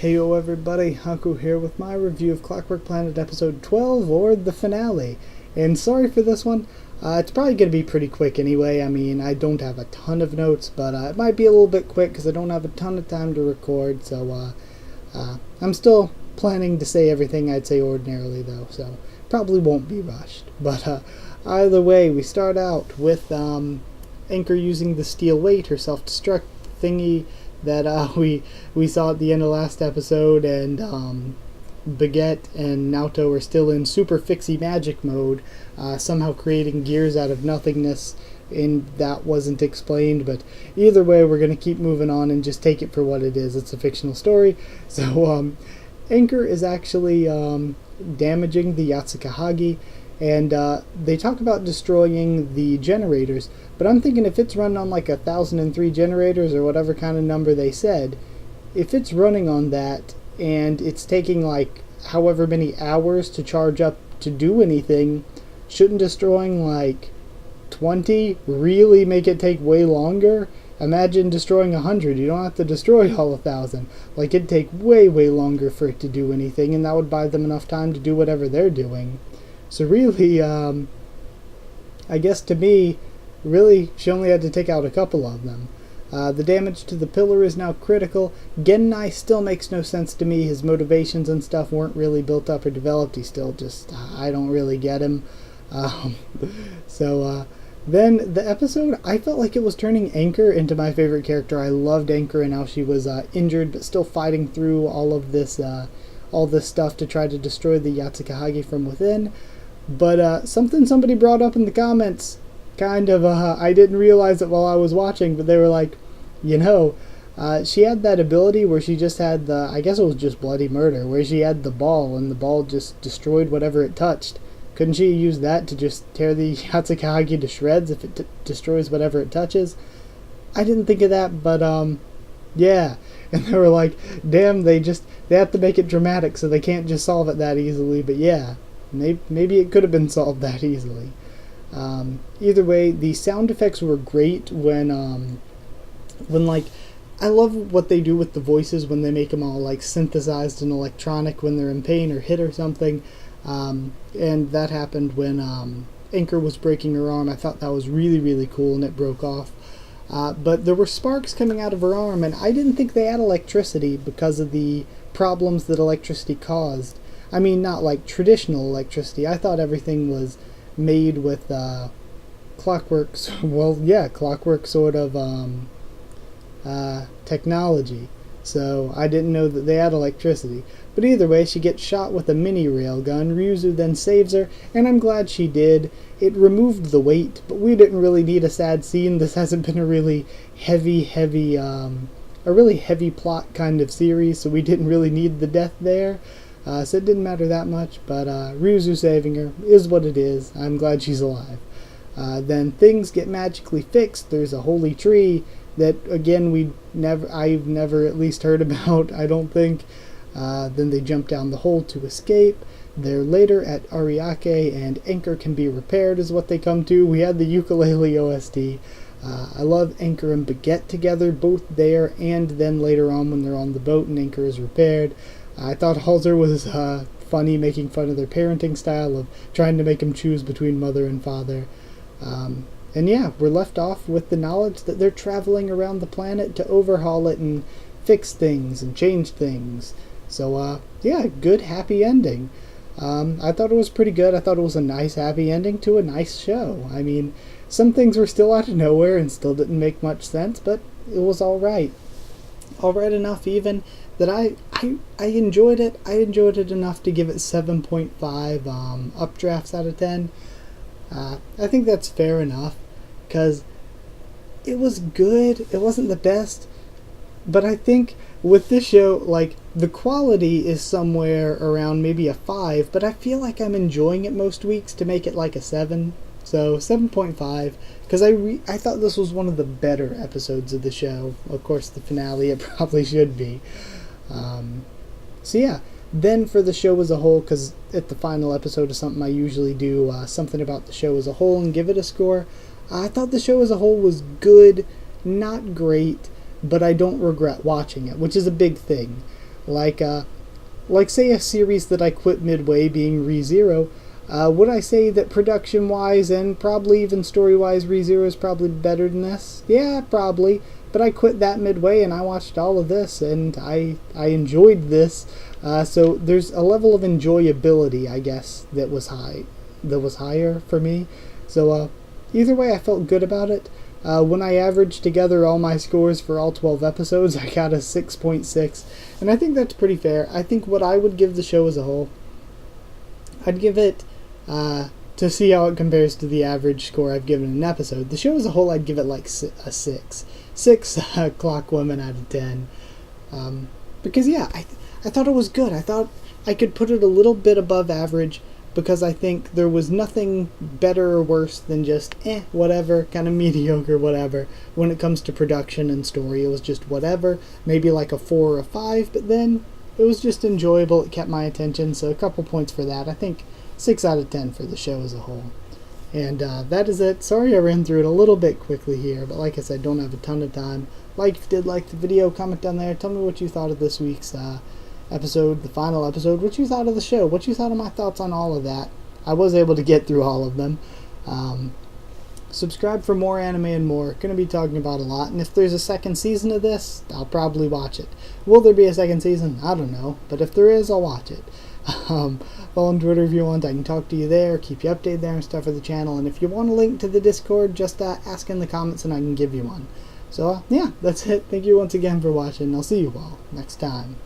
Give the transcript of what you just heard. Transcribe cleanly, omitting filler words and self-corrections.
Heyo everybody, Haku here with my review of Clockwork Planet episode 12, or the finale. And sorry for this one, it's probably going to be pretty quick anyway. I mean, I don't have a ton of notes, but it might be a little bit quick because I don't have a ton of time to record, so I'm still planning to say everything I'd say ordinarily though, so probably won't be rushed. But either way, we start out with Anchor using the steel weight, her self-destruct thingy, that we saw at the end of last episode, and Baguette and Naoto are still in super fixie magic mode, somehow creating gears out of nothingness, and that wasn't explained, but either way we're going to keep moving on and just take it for what it is. It's a fictional story. So Anchor is actually damaging the Yatsukahagi, and they talk about destroying the generators, but I'm thinking if it's running on like 1,003 generators or whatever kind of number they said, if it's running on that and it's taking like however many hours to charge up to do anything, shouldn't destroying like 20 really make it take way longer? Imagine destroying 100. You don't have to destroy all 1,000. Like, it'd take way longer for it to do anything, and that would buy them enough time to do whatever they're doing. So really, I guess to me, really, she only had to take out a couple of them. The damage to the pillar is now critical. Gennai still makes no sense to me. His motivations and stuff weren't really built up or developed. He's still just, I don't really get him. Then the episode, I felt like it was turning Anchor into my favorite character. I loved Anchor and how she was injured, but still fighting through all this stuff to try to destroy the Yatsukahagi from within. But something somebody brought up in the comments, kind of, I didn't realize it while I was watching, but they were like, she had that ability where she just had I guess it was just bloody murder, where she had the ball, and the ball just destroyed whatever it touched. Couldn't she use that to just tear the Yatsukahagi to shreds if it destroys whatever it touches? I didn't think of that, but, yeah. And they were like, damn, they have to make it dramatic, so they can't just solve it that easily, but yeah. Maybe it could have been solved that easily. Either way, the sound effects were great when like, I love what they do with the voices when they make them all like synthesized and electronic when they're in pain or hit or something. And that happened when Anchor was breaking her arm. I thought that was really cool, and it broke off. But there were sparks coming out of her arm, and I didn't think they had electricity because of the problems that electricity caused. I mean, not like traditional electricity. I thought everything was made with clockwork sort of technology. So I didn't know that they had electricity. But either way, she gets shot with a mini railgun. Ryuzu then saves her, and I'm glad she did. It removed the weight, but we didn't really need a sad scene. This hasn't been a really heavy plot kind of series, so we didn't really need the death there. So it didn't matter that much, but Ryuzu saving her is what it is. I'm glad she's alive. Then things get magically fixed. There's a holy tree that, again, I've never at least heard about, I don't think. Then they jump down the hole to escape. They're later at Ariake, and Anchor can be repaired is what they come to. We had the ukulele OST. I love Anchor and Baguette together, both there and then later on when they're on the boat and Anchor is repaired. I thought Halter was funny, making fun of their parenting style of trying to make them choose between mother and father. And yeah, we're left off with the knowledge that they're traveling around the planet to overhaul it and fix things and change things. So, yeah, good, happy ending. I thought it was pretty good. I thought it was a nice, happy ending to a nice show. I mean, some things were still out of nowhere and still didn't make much sense, but it was alright. Alright enough even that I enjoyed it. I enjoyed it enough to give it 7.5 updrafts out of 10. I think that's fair enough, because it was good. It wasn't the best, but I think with this show, like, the quality is somewhere around maybe a 5, but I feel like I'm enjoying it most weeks to make it like a 7. So 7.5, because I thought this was one of the better episodes of the show. Of course, the finale, it probably should be. So yeah, then for the show as a whole, because at the final episode is something I usually do, something about the show as a whole and give it a score. I thought the show as a whole was good, not great, but I don't regret watching it, which is a big thing. Like say a series that I quit midway being ReZero, would I say that production-wise and probably even story-wise ReZero is probably better than this? Yeah, probably. But I quit that midway and I watched all of this and I enjoyed this. So there's a level of enjoyability, I guess, that was higher for me. So either way, I felt good about it. When I averaged together all my scores for all 12 episodes, I got a 6.6, and I think that's pretty fair. I think what I would give the show as a whole, I'd give it, to see how it compares to the average score I've given an episode, the show as a whole, I'd give it like a 6. 6 clock women out of 10. Because, yeah, I thought it was good. I thought I could put it a little bit above average, because I think there was nothing better or worse than just whatever, kind of mediocre whatever. When it comes to production and story, it was just whatever, maybe like a 4 or a 5, but then it was just enjoyable, it kept my attention, so a couple points for that. I think 6 out of 10 for the show as a whole. And that is it. Sorry I ran through it a little bit quickly here, but like I said, don't have a ton of time. If you did like the video, comment down there, tell me what you thought of this week's episode, the final episode, what you thought of the show, what you thought of my thoughts on all of that. I was able to get through all of them. Subscribe for more anime and more. Going to be talking about a lot, and if there's a second season of this, I'll probably watch it. Will there be a second season? I don't know, but if there is, I'll watch it. Follow on Twitter if you want. I can talk to you there, keep you updated there and stuff for the channel, and if you want a link to the Discord, just ask in the comments and I can give you one. So yeah, that's it. Thank you once again for watching. I'll see you all next time.